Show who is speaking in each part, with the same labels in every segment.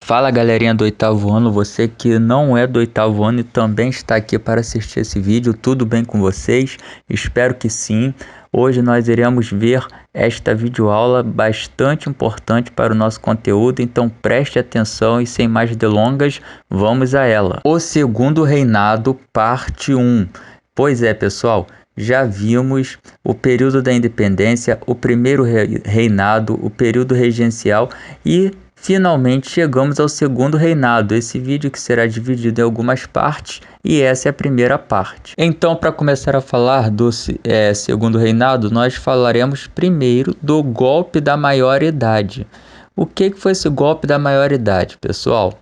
Speaker 1: Fala galerinha do oitavo ano, você que não é do oitavo ano e também está aqui para assistir esse vídeo, tudo bem com vocês? Espero que sim. Hoje nós iremos ver esta videoaula bastante importante para o nosso conteúdo, então preste atenção e sem mais delongas, vamos a ela. O Segundo Reinado, parte 1. Pois é, pessoal, já vimos o período da independência, o primeiro reinado, o período regencial e finalmente chegamos ao segundo reinado, esse vídeo que será dividido em algumas partes e essa é a primeira parte. Então, para começar a falar do segundo reinado, nós falaremos primeiro do golpe da maioridade. O que foi esse golpe da maioridade, pessoal?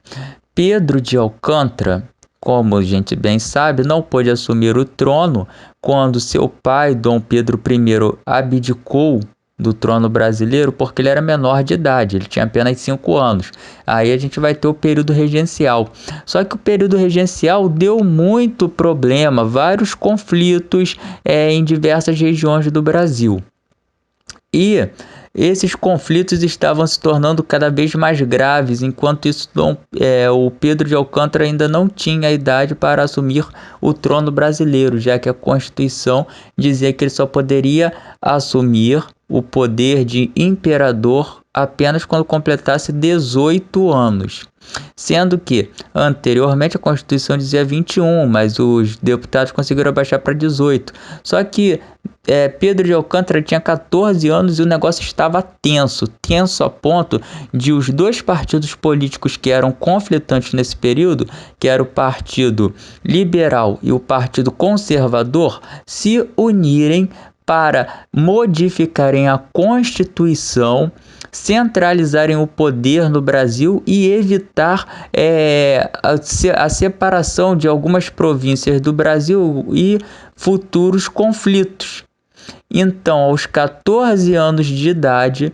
Speaker 1: Pedro de Alcântara, como a gente bem sabe, não pôde assumir o trono quando seu pai, Dom Pedro I, abdicou do trono brasileiro porque ele era menor de idade, ele tinha apenas 5 anos. Aí a gente vai ter o período regencial. Só que o período regencial deu muito problema, vários conflitos em diversas regiões do Brasil. E esses conflitos estavam se tornando cada vez mais graves, enquanto isso o Pedro de Alcântara ainda não tinha a idade para assumir o trono brasileiro, já que a Constituição dizia que ele só poderia assumir o poder de imperador apenas quando completasse 18 anos. Sendo que anteriormente a Constituição dizia 21, mas os deputados conseguiram abaixar para 18. Só que Pedro de Alcântara tinha 14 anos e o negócio estava tenso a ponto de os dois partidos políticos que eram conflitantes nesse período, que era o Partido Liberal e o Partido Conservador, se unirem para modificarem a Constituição, centralizarem o poder no Brasil e evitar a separação de algumas províncias do Brasil e futuros conflitos. Então, aos 14 anos de idade,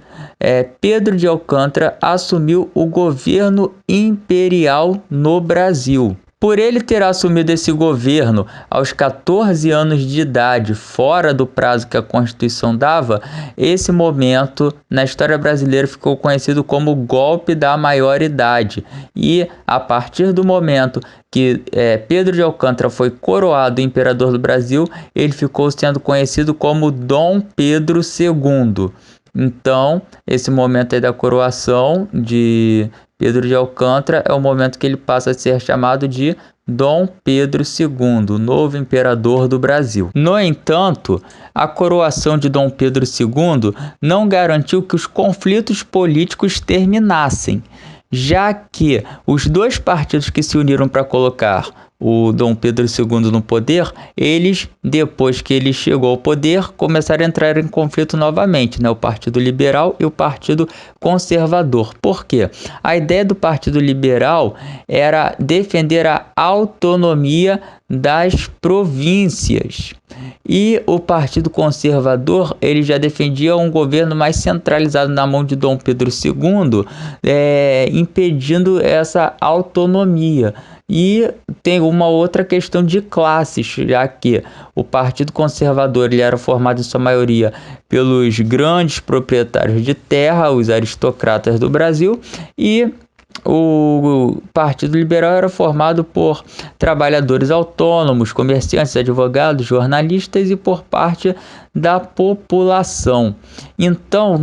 Speaker 1: Pedro de Alcântara assumiu o governo imperial no Brasil. Por ele ter assumido esse governo aos 14 anos de idade, fora do prazo que a Constituição dava, esse momento na história brasileira ficou conhecido como golpe da maioridade. E a partir do momento que Pedro de Alcântara foi coroado imperador do Brasil, ele ficou sendo conhecido como Dom Pedro II. Então, esse momento aí da coroação de Pedro de Alcântara é o momento que ele passa a ser chamado de Dom Pedro II, novo imperador do Brasil. No entanto, a coroação de Dom Pedro II não garantiu que os conflitos políticos terminassem, já que os dois partidos que se uniram para colocar o Dom Pedro II no poder, eles, depois que ele chegou ao poder, começaram a entrar em conflito novamente, né? O Partido Liberal e o Partido Conservador. Por quê? A ideia do Partido Liberal era defender a autonomia das províncias. E o Partido Conservador, ele já defendia um governo mais centralizado na mão de Dom Pedro II, impedindo essa autonomia. E tem uma outra questão de classes, já que o Partido Conservador ele era formado em sua maioria pelos grandes proprietários de terra, os aristocratas do Brasil, e o Partido Liberal era formado por trabalhadores autônomos, comerciantes, advogados, jornalistas e por parte da população. Então,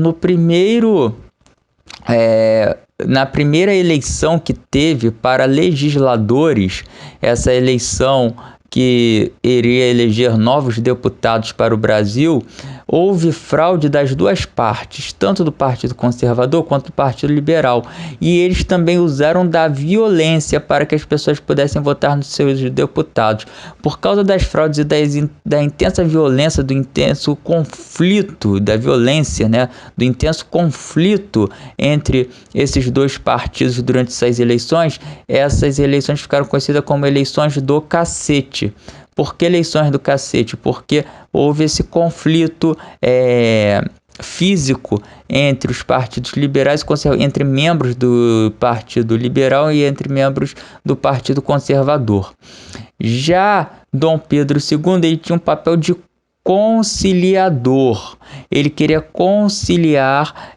Speaker 1: na primeira eleição que teve para legisladores, essa eleição que iria eleger novos deputados para o Brasil, houve fraude das duas partes, tanto do Partido Conservador quanto do Partido Liberal. E eles também usaram da violência para que as pessoas pudessem votar nos seus deputados. Por causa das fraudes e da intensa violência, do intenso conflito, da violência, né, do intenso conflito entre esses dois partidos durante essas eleições ficaram conhecidas como eleições do cacete. Por que eleições do cacete? Porque houve esse conflito físico entre os partidos liberais e conservadores, entre membros do Partido Liberal e entre membros do Partido Conservador. Já Dom Pedro II ele tinha um papel de conciliador. Ele queria conciliar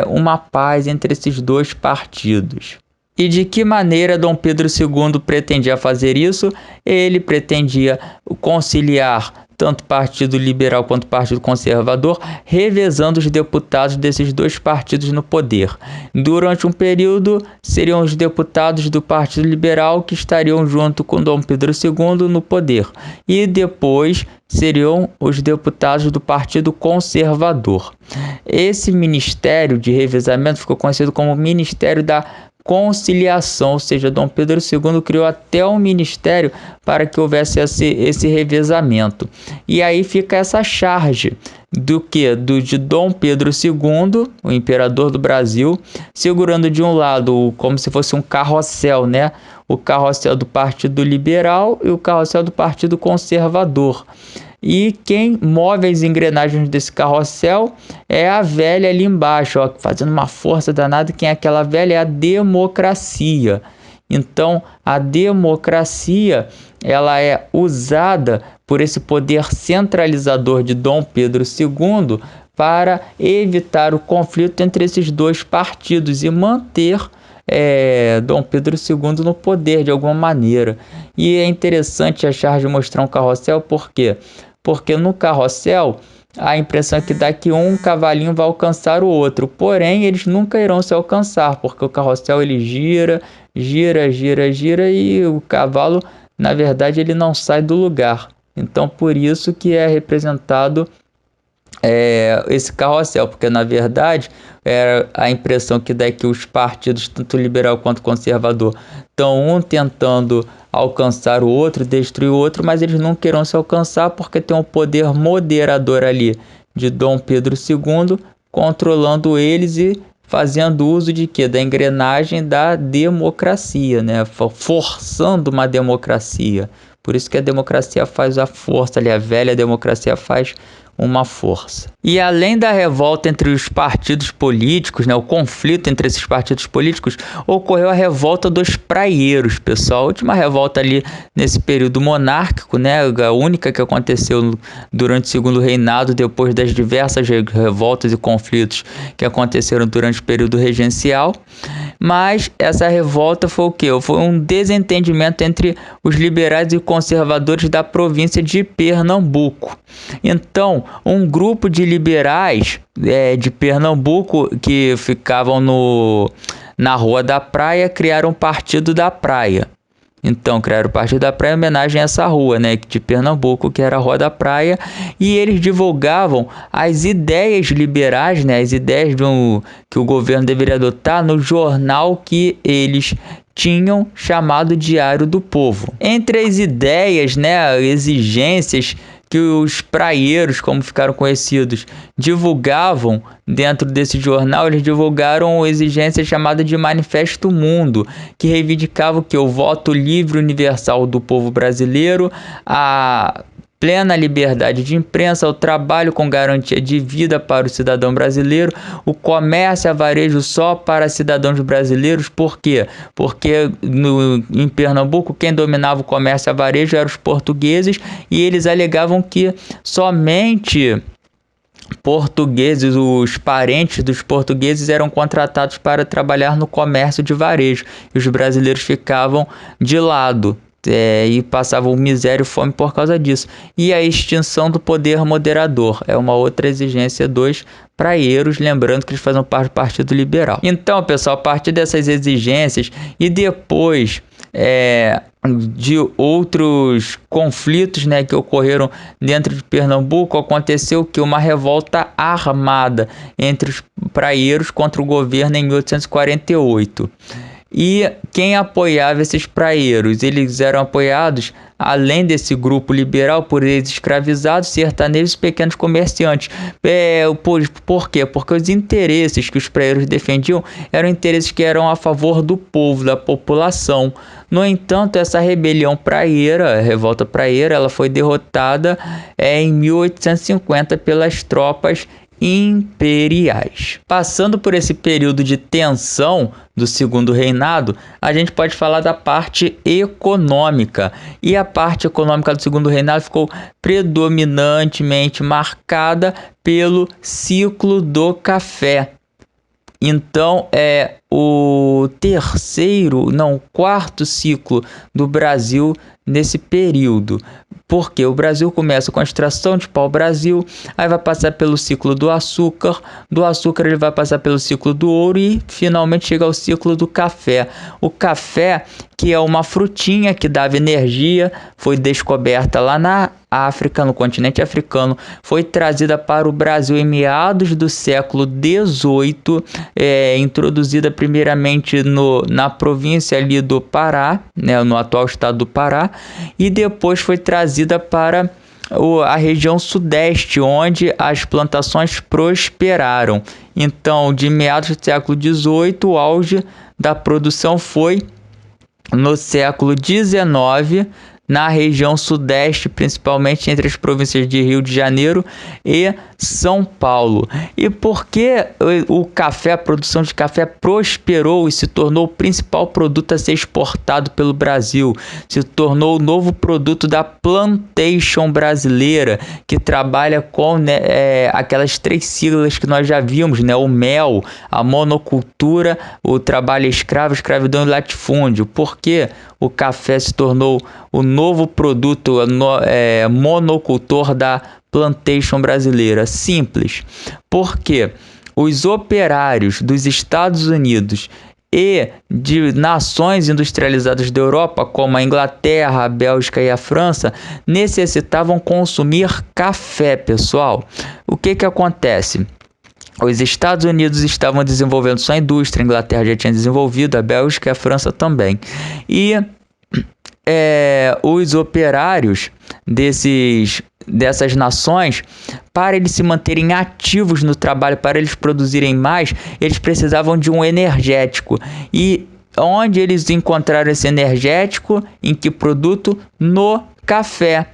Speaker 1: uma paz entre esses dois partidos. E de que maneira Dom Pedro II pretendia fazer isso? Ele pretendia conciliar tanto o Partido Liberal quanto o Partido Conservador, revezando os deputados desses dois partidos no poder. Durante um período, seriam os deputados do Partido Liberal que estariam junto com Dom Pedro II no poder. E depois seriam os deputados do Partido Conservador. Esse ministério de revezamento ficou conhecido como Ministério da Conciliação, ou seja, Dom Pedro II criou até um ministério para que houvesse esse revezamento. E aí fica essa charge de Dom Pedro II, o imperador do Brasil, segurando de um lado como se fosse um carrossel, né? O carrossel do Partido Liberal e o carrossel do Partido Conservador. E quem move as engrenagens desse carrossel é a velha ali embaixo, ó, fazendo uma força danada. Quem é aquela velha? É a democracia. Então, a democracia, ela é usada por esse poder centralizador de Dom Pedro II para evitar o conflito entre esses dois partidos e manter Dom Pedro II no poder de alguma maneira. E é interessante a charge mostrar um carrossel, por quê? Porque no carrossel a impressão é que daqui um cavalinho vai alcançar o outro, porém eles nunca irão se alcançar, porque o carrossel ele gira e o cavalo, na verdade, ele não sai do lugar. Então por isso que é representado esse carrossel, porque na verdade era a impressão que daqui os partidos, tanto liberal quanto conservador, estão um tentando alcançar o outro, destruir o outro, mas eles não queiram se alcançar porque tem um poder moderador ali de Dom Pedro II controlando eles e fazendo uso de quê? Da engrenagem da democracia, né? Forçando uma democracia. Por isso que a democracia faz a força ali, a velha democracia faz uma força. E além da revolta entre os partidos políticos, né, o conflito entre esses partidos políticos, ocorreu a revolta dos praieiros, pessoal. A última revolta ali nesse período monárquico, né, a única que aconteceu durante o segundo reinado, depois das diversas revoltas e conflitos que aconteceram durante o período regencial. Mas essa revolta foi o quê? Foi um desentendimento entre os liberais e conservadores da província de Pernambuco. Então, um grupo de liberais de Pernambuco que ficavam na Rua da Praia criaram o Partido da Praia. Então, criaram o Partido da Praia em homenagem a essa rua, né, de Pernambuco, que era a Rua da Praia, e eles divulgavam as ideias liberais, né, as ideias que o governo deveria adotar no jornal que eles tinham chamado Diário do Povo. Entre as ideias, né, exigências que os praieiros, como ficaram conhecidos, divulgavam dentro desse jornal, eles divulgaram a exigência chamada de Manifesto Mundo, que reivindicava que o voto livre universal do povo brasileiro, a plena liberdade de imprensa, o trabalho com garantia de vida para o cidadão brasileiro, o comércio a varejo só para cidadãos brasileiros. Por quê? Porque em Pernambuco quem dominava o comércio a varejo eram os portugueses e eles alegavam que somente portugueses, os parentes dos portugueses eram contratados para trabalhar no comércio de varejo e os brasileiros ficavam de lado. E passavam miséria e fome por causa disso. E a extinção do poder moderador é uma outra exigência dos praieiros, lembrando que eles fazem parte do Partido Liberal. Então, pessoal, a partir dessas exigências e depois de outros conflitos, né, que ocorreram dentro de Pernambuco, aconteceu que uma revolta armada entre os praieiros contra o governo em 1848. E quem apoiava esses praieiros? Eles eram apoiados, além desse grupo liberal, por ex-escravizados, sertanejos e pequenos comerciantes. Por quê? Porque os interesses que os praieiros defendiam eram interesses que eram a favor do povo, da população. No entanto, essa rebelião praieira, a revolta praieira, ela foi derrotada em 1850 pelas tropas imperiais. Passando por esse período de tensão do segundo reinado, a gente pode falar da parte econômica. E a parte econômica do segundo reinado ficou predominantemente marcada pelo ciclo do café. Então é o quarto ciclo do Brasil nesse período. Porque o Brasil começa com a extração de pau-brasil, aí vai passar pelo ciclo do açúcar ele vai passar pelo ciclo do ouro e finalmente chega ao ciclo do café. O café, que é uma frutinha que dava energia, foi descoberta lá na África, no continente africano, foi trazida para o Brasil em meados do século XVIII, introduzida primeiramente na província ali do Pará, né, no atual estado do Pará, e depois foi trazida para a região sudeste, onde as plantações prosperaram. Então, de meados do século XVIII, o auge da produção foi no século XIX, na região sudeste, principalmente entre as províncias de Rio de Janeiro e São Paulo. E por que o café, a produção de café prosperou e se tornou o principal produto a ser exportado pelo Brasil? Se tornou o novo produto da plantation brasileira, que trabalha com aquelas 3 siglas que nós já vimos, né? O mel, a monocultura, o trabalho escravo, escravidão e latifúndio. Por que o café se tornou o novo produto monocultor da plantation brasileira? Simples, porque os operários dos Estados Unidos e de nações industrializadas da Europa, como a Inglaterra, a Bélgica e a França, necessitavam consumir café, pessoal. O que acontece? Os Estados Unidos estavam desenvolvendo sua indústria, a Inglaterra já tinha desenvolvido, a Bélgica e a França também. E os operários dessas nações, para eles se manterem ativos no trabalho, para eles produzirem mais, eles precisavam de um energético. E onde eles encontraram esse energético? Em que produto? No café.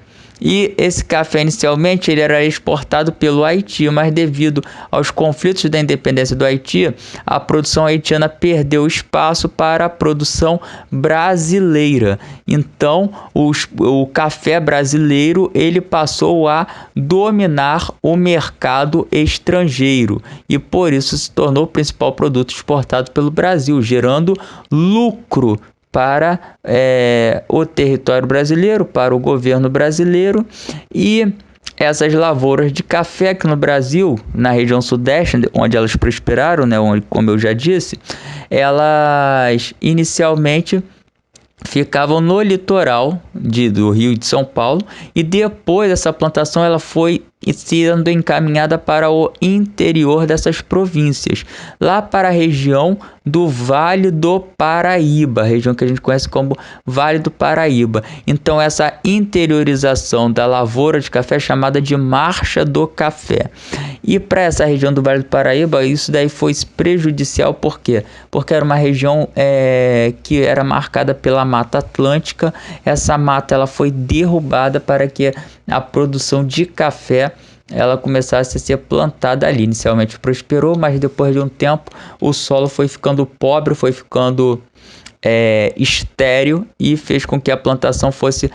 Speaker 1: E esse café inicialmente ele era exportado pelo Haiti, mas devido aos conflitos da independência do Haiti, a produção haitiana perdeu espaço para a produção brasileira. Então, o café brasileiro ele passou a dominar o mercado estrangeiro e por isso se tornou o principal produto exportado pelo Brasil, gerando lucro para o território brasileiro, para o governo brasileiro. E essas lavouras de café aqui no Brasil, na região sudeste, onde elas prosperaram, né, onde, como eu já disse, elas inicialmente ficavam no litoral do Rio de São Paulo, e depois essa plantação ela foi sendo encaminhada para o interior dessas províncias, lá para a região do Vale do Paraíba, região que a gente conhece como Vale do Paraíba. Então essa interiorização da lavoura de café é chamada de Marcha do Café. E para essa região do Vale do Paraíba, isso daí foi prejudicial. Por quê? Porque era uma região que era marcada pela Mata Atlântica. Essa mata ela foi derrubada para que a produção de café ela começasse a ser plantada ali. Inicialmente prosperou, mas depois de um tempo o solo foi ficando pobre, foi ficando estéril, e fez com que a plantação fosse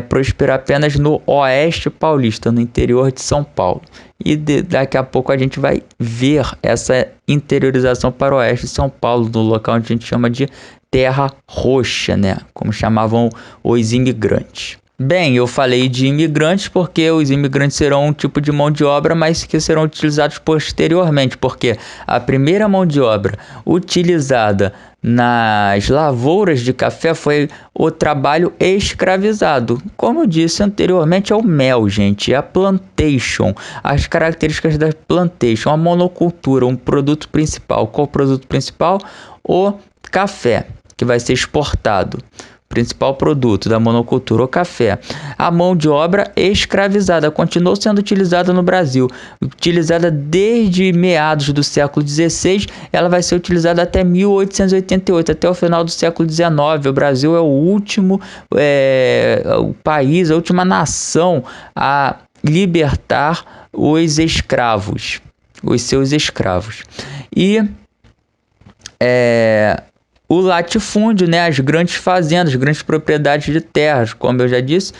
Speaker 1: prosperar apenas no oeste paulista, no interior de São Paulo. E daqui a pouco a gente vai ver essa interiorização para o oeste de São Paulo, no local onde a gente chama de Terra Roxa, né? Como chamavam os imigrantes. Bem, eu falei de imigrantes porque os imigrantes serão um tipo de mão de obra, mas que serão utilizados posteriormente, porque a primeira mão de obra utilizada nas lavouras de café foi o trabalho escravizado. Como eu disse anteriormente, é o mel, gente, é a plantation, as características da plantation, a monocultura, um produto principal. Qual o produto principal? O café, que vai ser exportado. Principal produto da monocultura, o café. A mão de obra escravizada continuou sendo utilizada no Brasil, utilizada desde meados do século XVI, ela vai ser utilizada até 1888, até o final do século XIX. O Brasil é o último o país, a última nação a libertar os escravos, os seus escravos. E o latifúndio, né, as grandes fazendas, grandes propriedades de terras, como eu já disse,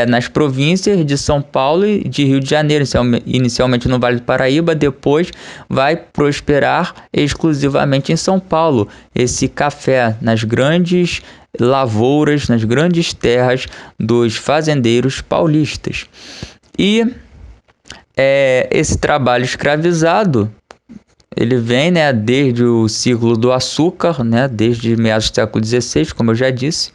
Speaker 1: nas províncias de São Paulo e de Rio de Janeiro, inicialmente no Vale do Paraíba, depois vai prosperar exclusivamente em São Paulo, esse café nas grandes lavouras, nas grandes terras dos fazendeiros paulistas. E esse trabalho escravizado, ele vem, né, desde o ciclo do açúcar, né, desde meados do século XVI, como eu já disse.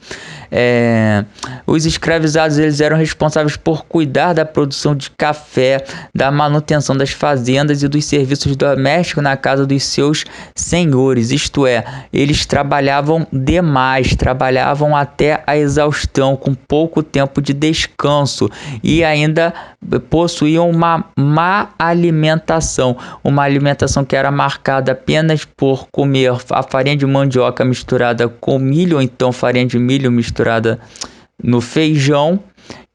Speaker 1: Os escravizados, eles eram responsáveis por cuidar da produção de café, da manutenção das fazendas e dos serviços domésticos na casa dos seus senhores, isto é, eles trabalhavam demais, trabalhavam até a exaustão, com pouco tempo de descanso, e ainda possuíam uma má alimentação, uma alimentação que era marcada apenas por comer a farinha de mandioca misturada com milho, ou então farinha de milho misturada no feijão,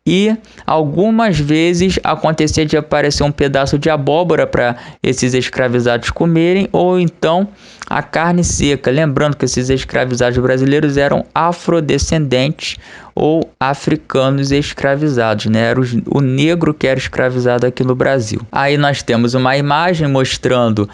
Speaker 1: e algumas vezes acontecia de aparecer um pedaço de abóbora para esses escravizados comerem, ou então a carne seca. Lembrando que esses escravizados brasileiros eram afrodescendentes ou africanos escravizados, né? Era o negro que era escravizado aqui no Brasil. Aí nós temos uma imagem mostrando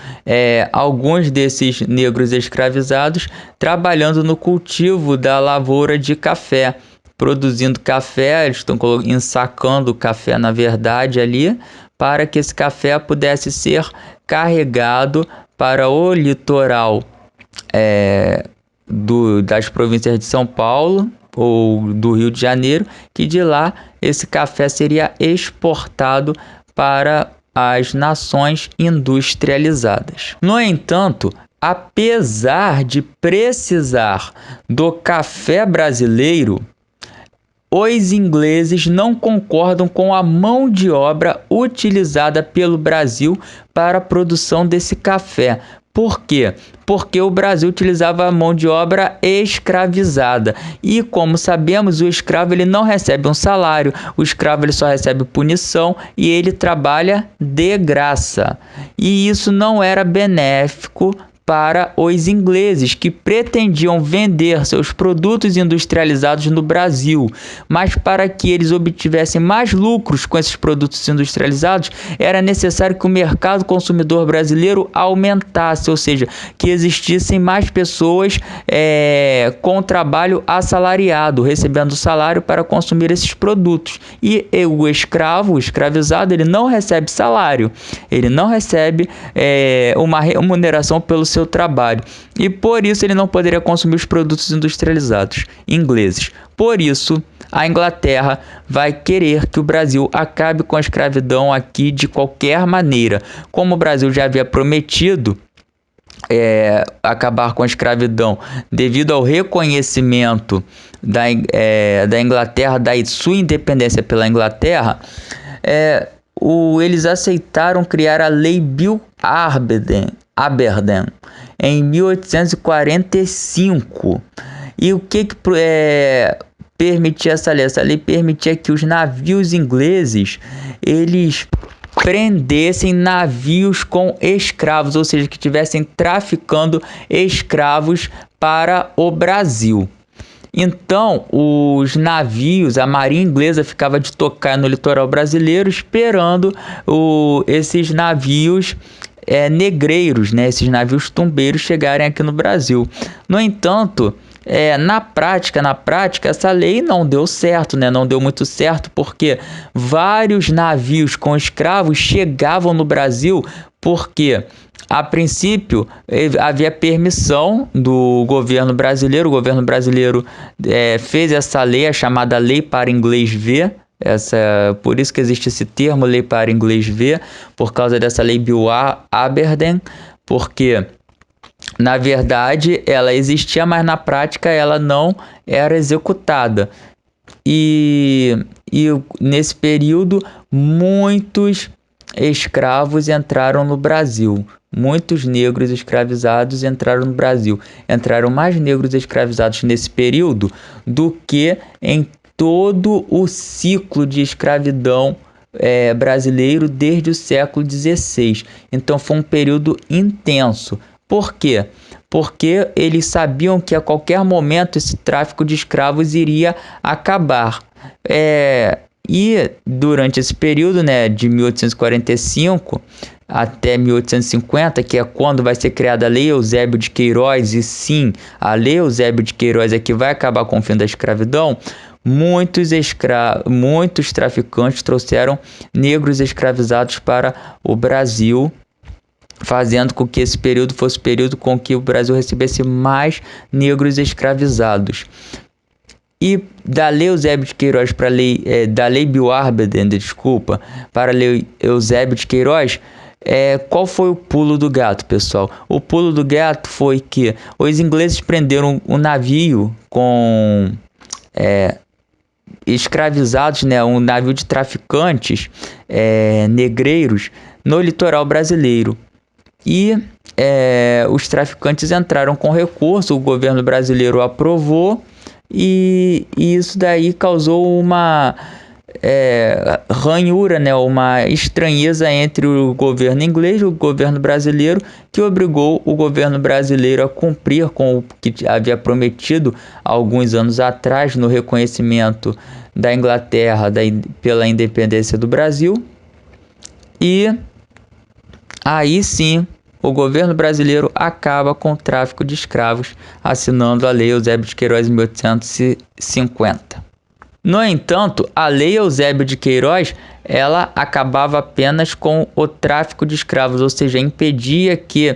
Speaker 1: alguns desses negros escravizados trabalhando no cultivo da lavoura de café, produzindo café. Eles estão ensacando o café, na verdade, ali, para que esse café pudesse ser carregado para o litoral das províncias de São Paulo ou do Rio de Janeiro, que de lá esse café seria exportado para as nações industrializadas. No entanto, apesar de precisar do café brasileiro, os ingleses não concordam com a mão de obra utilizada pelo Brasil para a produção desse café. Por quê? Porque o Brasil utilizava a mão de obra escravizada. E como sabemos, o escravo ele não recebe um salário, o escravo ele só recebe punição e ele trabalha de graça. E isso não era benéfico para os ingleses, que pretendiam vender seus produtos industrializados no Brasil, mas para que eles obtivessem mais lucros com esses produtos industrializados, era necessário que o mercado consumidor brasileiro aumentasse, ou seja, que existissem mais pessoas com trabalho assalariado, recebendo salário para consumir esses produtos. E o escravo, o escravizado, ele não recebe salário, ele não recebe uma remuneração pelo seu trabalho, e por isso ele não poderia consumir os produtos industrializados ingleses. Por isso, a Inglaterra vai querer que o Brasil acabe com a escravidão aqui de qualquer maneira. Como o Brasil já havia prometido acabar com a escravidão devido ao reconhecimento da Inglaterra, da sua independência pela Inglaterra, eles aceitaram criar a Lei Bill Aberdeen em 1845. E o que permitia essa lei? Essa lei permitia que os navios ingleses eles prendessem navios com escravos, ou seja, que estivessem traficando escravos para o Brasil. Então, os navios, a marinha inglesa ficava de tocar no litoral brasileiro esperando esses navios negreiros, né, esses navios tumbeiros chegarem aqui no Brasil. No entanto, na prática, essa lei não deu certo, né? Não deu muito certo, porque vários navios com escravos chegavam no Brasil, porque a princípio havia permissão do governo brasileiro. O governo brasileiro fez essa lei, a chamada Lei para Inglês Ver. Por isso que existe esse termo, Lei para Inglês Ver, por causa dessa Lei Bill Aberdeen, porque na verdade ela existia, mas na prática ela não era executada. E nesse período muitos escravos entraram no Brasil. Muitos negros escravizados entraram no Brasil. Entraram mais negros escravizados nesse período do que em todo o ciclo de escravidão brasileiro desde o século XVI. Então foi um período intenso. Por quê? porque eles sabiam que a qualquer momento esse tráfico de escravos iria acabar. E durante esse período, né, de 1845 até 1850, que é quando vai ser criada a Lei Eusébio de Queiroz, e sim, a Lei Eusébio de Queiroz é que vai acabar com o fim da escravidão, muitos traficantes trouxeram negros escravizados para o Brasil, fazendo com que esse período fosse o período com que o Brasil recebesse mais negros escravizados. E da Lei Eusébio de Queiroz para da Lei Bill-Arbeiden, para a Lei Eusébio de Queiroz, qual foi o pulo do gato, pessoal? O pulo do gato foi que os ingleses prenderam um navio com escravizados, né, um navio de traficantes negreiros no litoral brasileiro. E os traficantes entraram com recurso, o governo brasileiro aprovou, e isso daí causou uma ranhura, né, uma estranheza entre o governo inglês e o governo brasileiro, que obrigou o governo brasileiro a cumprir com o que havia prometido alguns anos atrás no reconhecimento da Inglaterra pela independência do Brasil. E aí sim, o governo brasileiro acaba com o tráfico de escravos, assinando a Lei Eusébio de Queiroz em 1850. No entanto, a Lei Eusébio de Queiroz, ela acabava apenas com o tráfico de escravos, ou seja, impedia que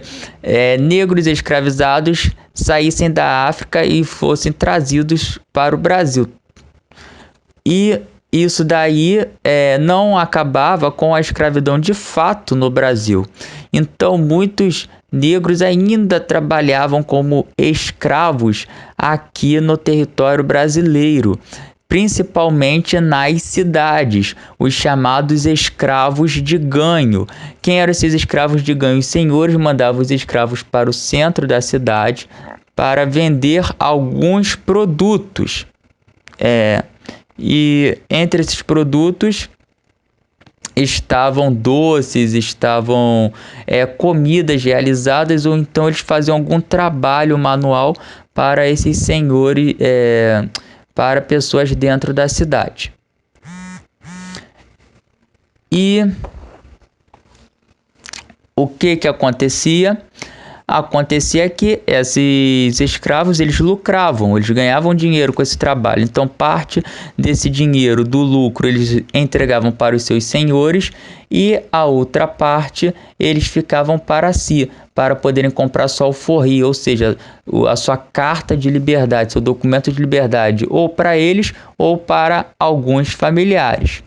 Speaker 1: negros escravizados saíssem da África e fossem trazidos para o Brasil. E isso daí não acabava com a escravidão de fato no Brasil. Então, muitos negros ainda trabalhavam como escravos aqui no território brasileiro, principalmente nas cidades, os chamados escravos de ganho. Quem eram esses escravos de ganho? Os senhores mandavam os escravos para o centro da cidade para vender alguns produtos. E entre esses produtos estavam doces, estavam comidas realizadas, ou então eles faziam algum trabalho manual para esses senhores, para pessoas dentro da cidade. E o que acontecia? Acontecia que esses escravos, eles lucravam, eles ganhavam dinheiro com esse trabalho. Então, parte desse dinheiro do lucro eles entregavam para os seus senhores, e a outra parte eles ficavam para si, para poderem comprar sua alforria, ou seja, a sua carta de liberdade, seu documento de liberdade, ou para eles ou para alguns familiares.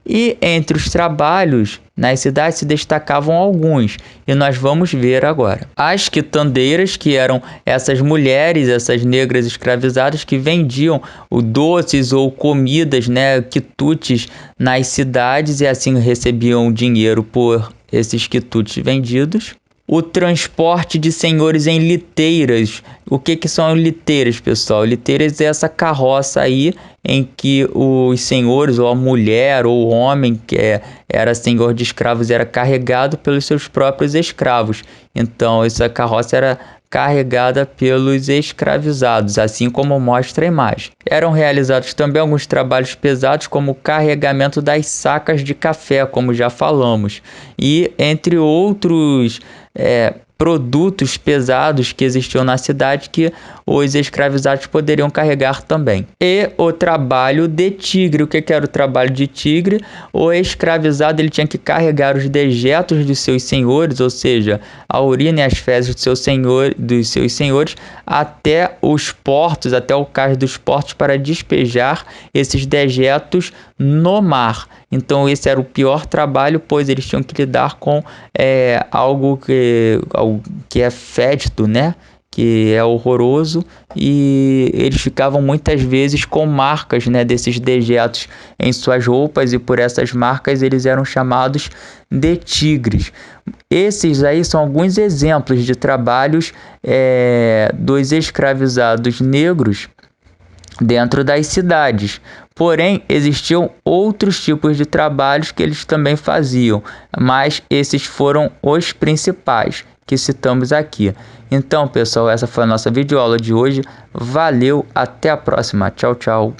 Speaker 1: E entre os trabalhos nas cidades se destacavam alguns, e nós vamos ver agora. As quitandeiras, que eram essas mulheres, essas negras escravizadas que vendiam doces ou comidas, né, quitutes nas cidades, e assim recebiam dinheiro por esses quitutes vendidos. O transporte de senhores em liteiras. O que são liteiras, pessoal? Liteiras é essa carroça aí em que os senhores, ou a mulher, ou o homem que era senhor de escravos, era carregado pelos seus próprios escravos. Então, essa carroça era carregada pelos escravizados, assim como mostra a imagem. Eram realizados também alguns trabalhos pesados, como o carregamento das sacas de café, como já falamos, e entre outros produtos pesados que existiam na cidade que os escravizados poderiam carregar também. E o trabalho de tigre. O que era o trabalho de tigre? O escravizado ele tinha que carregar os dejetos dos seus senhores, ou seja, a urina e as fezes dos seus senhores, até os portos, até o cais dos portos, para despejar esses dejetos no mar. Então esse era o pior trabalho, pois eles tinham que lidar com algo que é fétido, né? Que é horroroso, e eles ficavam muitas vezes com marcas, né, desses dejetos em suas roupas, e por essas marcas eles eram chamados de tigres. Esses aí são alguns exemplos de trabalhos dos escravizados negros dentro das cidades. Porém, existiam outros tipos de trabalhos que eles também faziam, mas esses foram os principais. que citamos aqui. Então, pessoal, essa foi a nossa videoaula de hoje. Valeu, até a próxima. Tchau, tchau.